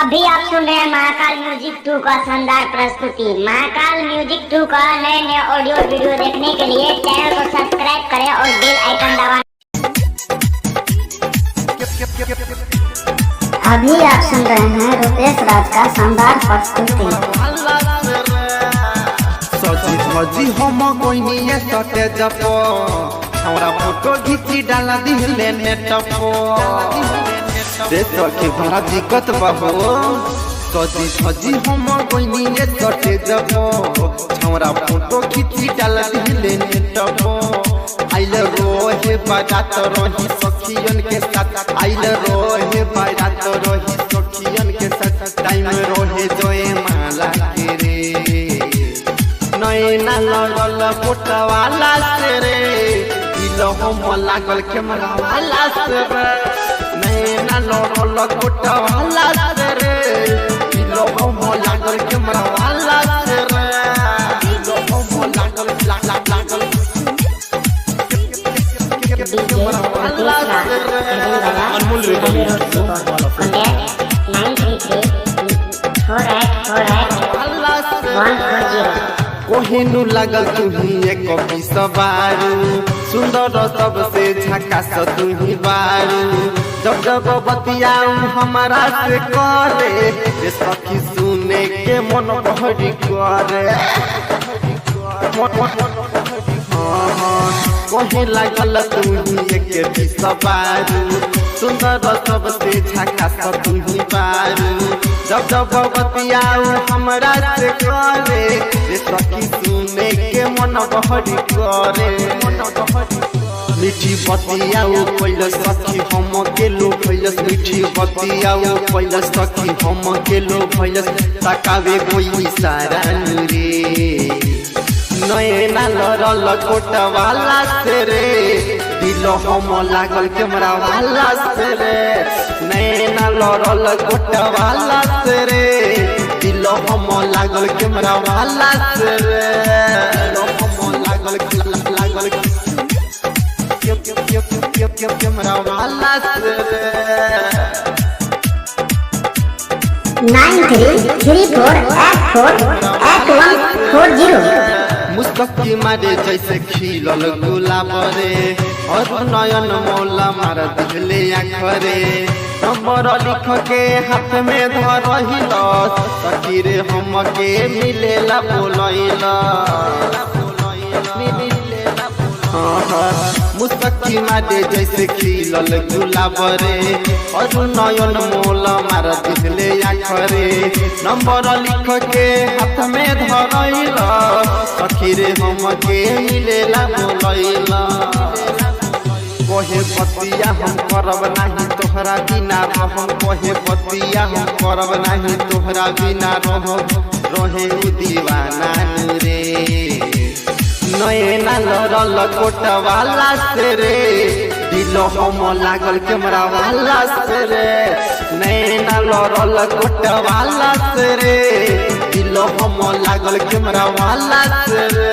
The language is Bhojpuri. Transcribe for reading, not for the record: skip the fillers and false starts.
अभी आप सुन रहे हैं महाकाल म्यूजिक 2 का शानदार प्रस्तुति। महाकाल म्यूजिक 2 का नए नए ऑडियो वीडियो देखने के लिए चैनल को सब्सक्राइब करें और बेल आइकन दबाएं। अभी आप सुन रहे हैं रुपेश राज का शानदार प्रस्तुति। सजी हम कोई नहीं सटे जपो हमरा फोटो खींची डाला दिले नेटपो देख के बड़ा दिक्कत बाबू सजी हम कोई नहीं सटे जपो हमरा फोटो खींची डाला दिले नेटपो आइल रोहे बारात रही सखियन के साथ आइल रोहे बारात रही सखियन के साथ टाइम रोहे जोए माला के रे नैना लगल फोटवाला से रे दिलो हम लागल कैमरा वाला से रे नैना लगल फोटवाला से रे दिलो हम लागल कैमरा वाला से रे दिलो हम लागल लागल कैमरा वाला से रे अनमोल रे कोहिनू लगल तुही एक कभी सवारू सुंदर सबसे झकास तुही बारू जब जब बतियाऊ हमारा से करे सखी सुने के मन बहरी करे कोहे लगल तुही एक भी सवारू सुंदर सबसे झकास तुही बारू जब जब बतियाऊ हमरा से करे सखी सुने के मन बहरी करे मीठी बतियाऊ पहले सखी हम के लो पहले मीठी बतियाऊ पहले सखी हम के लो पहले तकावे कोई सारा रे नैना लड़ल कोटवाला से रे दिलो हम लागल कैमरा वाला से रे नैना लड़ल कोटवाला से रे दिलो हम लागल कैमरा वाला से रे दिलो हम लागल कैमरा वाला से रे 9334848140 मुस्तकी मारे जैसे खिलल गुलाब रे और नयन मौला मार दिले आखरे नंबर लिख के हाथ में धरहिल सखी रे हम के मिलेला बोलैला मुस्तकी मारे जैसे खिलल गुलाब रे और नयन मौला मार दिले आखरे नंबर लिख के हाथ में धरहिल सखी रे हम के मिलेला बोलैला कोहे बतिया हम करब नहीं तोहरा बिना रहम कोहे बतिया हम करब नहीं तोहरा बिना रहम रहे दीवाना रे नैना लड़ल कोटवाला से रे दिलो हम लागल कैमरा वाला से रे नैना लड़ल कोटवाला से रे दिलो हम लागल कैमरा वाला से रे